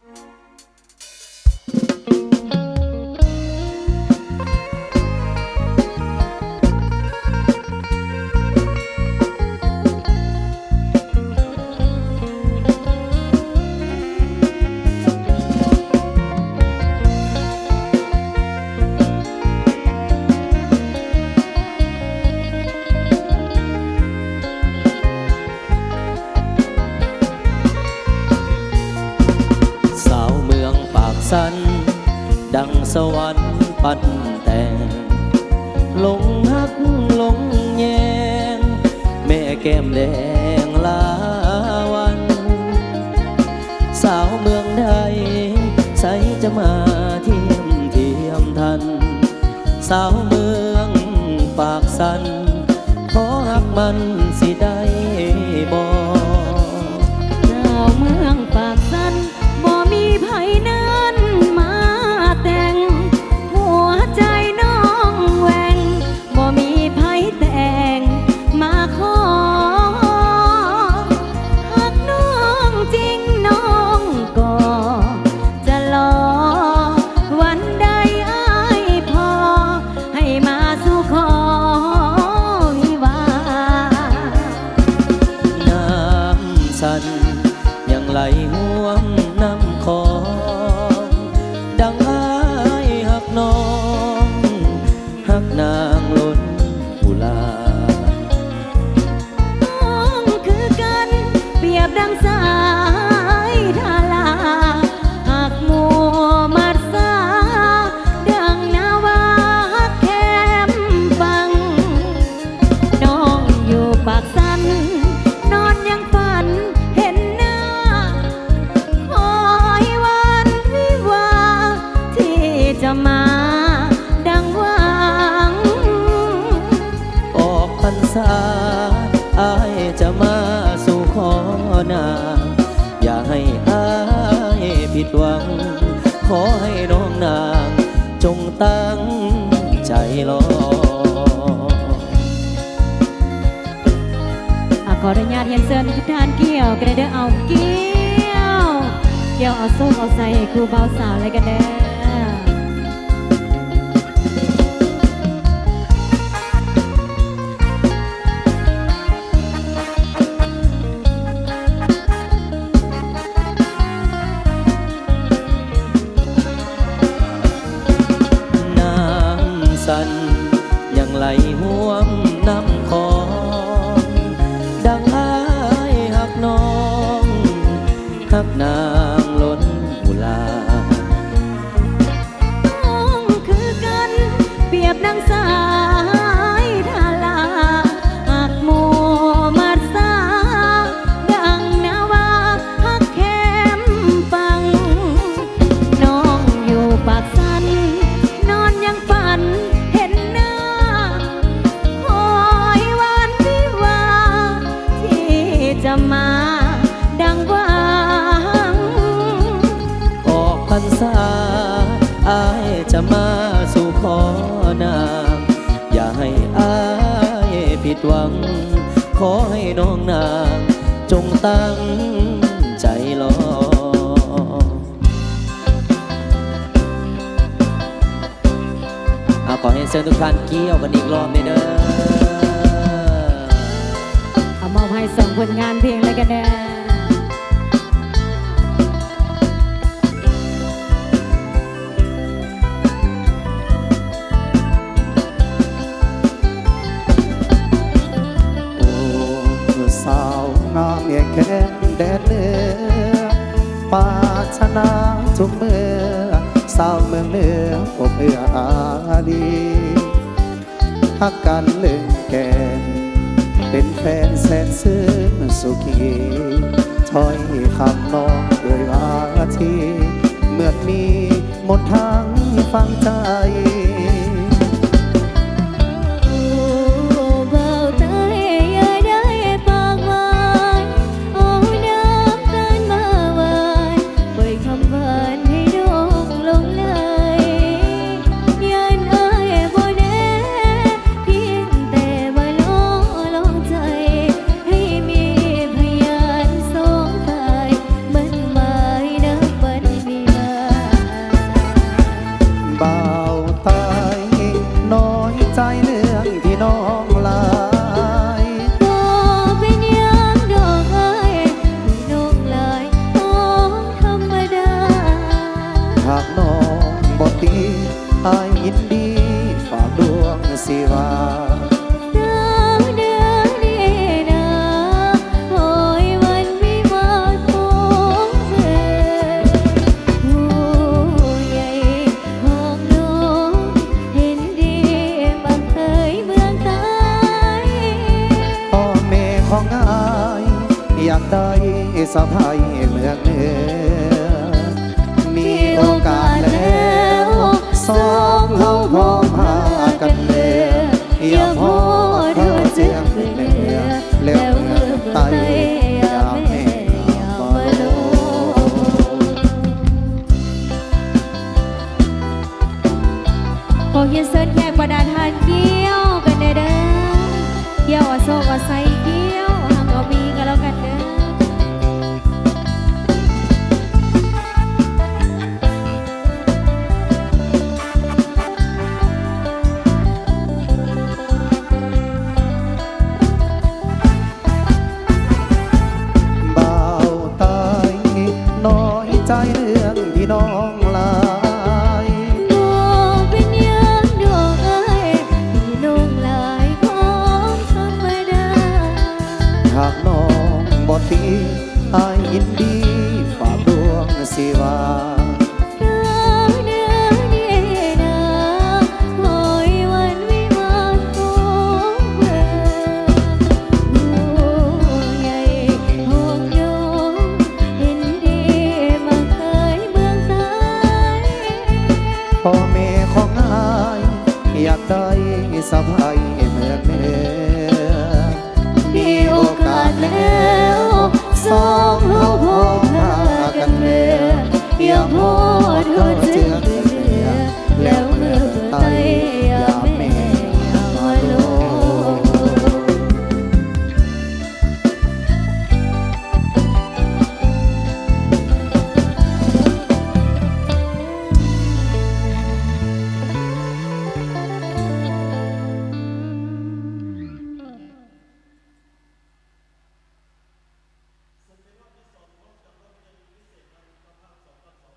สาวเมืองปากสันดังสวรรค์ปั้นแต่งหลงฮักหลงแยงแม่แก้มแดงลาวัน สาวเมืองใดใสจะมาเทียมทันสาวเมืองปากสันขอฮักมันสิได้บ่ ชาวเมืองปากสันบ่มีไผนั้นมาแต่งหัวใจน้องแหวงบ่มีไผแต่งมาขอหากน้องจริงน้องก็จะรอวันใดอ้ายพอให้มาสู่ขอวิวาห์ น้ำสันยังไหลห่วงน้ำคองดังอ้ายหักน้องหักนางล้นอุลา น้องคือกันเปรียบดังสายทาราหากมัวมัดสาดังนาวาแคมฟังน้องอยู่ปากสันนอนยังฝันเห็นหน้าคอยวันวิวาห์ที่จะมาดังหวัง ออกพรรษาอายจะมาสู่ขอนางอย่าให้อายผิดหวัง ขอให้น้องนางจงตั้งใจรอ ขออนุญาตเรียนเชิญทุกท่านเกี่ยวกันเด้อเอาเกี่ยวเอาส้มเอาใส่ให้ครูเบาสาวเลยกันเด้อ น้ำสันยังไหลห่วงน้ำคองดังอ้ายหักน้องหักนางล้นอุลา น้องคือกันเปรียบดังสายทาราหากมัวมัดสาดังนาวาฮักแคมฟังน้องอยู่ปากสันนอนยังฝันเห็นหน้าคอยวันวิวาห์ที่จะมาดังหวัง ออกพรรษาอายจะมาสู่ขอนางอย่าให้อายผิดหวัง ขอให้น้องนางจงตั้งใจรอ ขอให้เชิญทุกท่านเกี่ยวกันอีกรอบเลยเด้อ เอามอบให้ส่งผลงานเพลงเลยกันเด้อ โอ้สาวงามเมียแก้มแดนเหนือปาชนะทุกเมื่อสาวเมืองเหนืออบเอื้ออารีฮักกันเล่นแกนเป็นแฟนแสนซื่อสุขีถ้อยคำน้องเอ่ยว่าทีเหมือนมีหมดทางฟังใจ เบาเตยเย้ยได้ปากหวานเอาน้ำตาลมาหวานปล่อยคำหวานให้ดงลงเลยยันเอ้ยบ่แน่เพียงแต่มาลองใจให้มีพยานสองฝ่ายมันหมายนับวัน นดีฝากดวงสิวา ดาวเดือนนี้นะโอ้ยวันวิวาทของเธอผู้ใหญ่ของน้องเห็นดีบังเคยเมืองไทย พ่อแม่ของอายอยากได้สะพายเมืองเหนือมีโอกาสแล้วสองเฮาพร้อมพากันเลืออย่าพอเธอเจียงเหนือแล้วเมืองไทยอย่าแม่อย่ามาโล พวกเยนเซินแขกประดานทานเกี้ยวกันเด้อเกี้ยวอโศกอไซเกี้ยวหากเอามีกันแล้วกันเด้อ บ่าวตายน้อยใจเรื่องที่น้องลาย ดวงเป็นยังดวงเอ้ยพี่นุ่งลายของธรรมดา หากน้องบ่ตีอายยินดี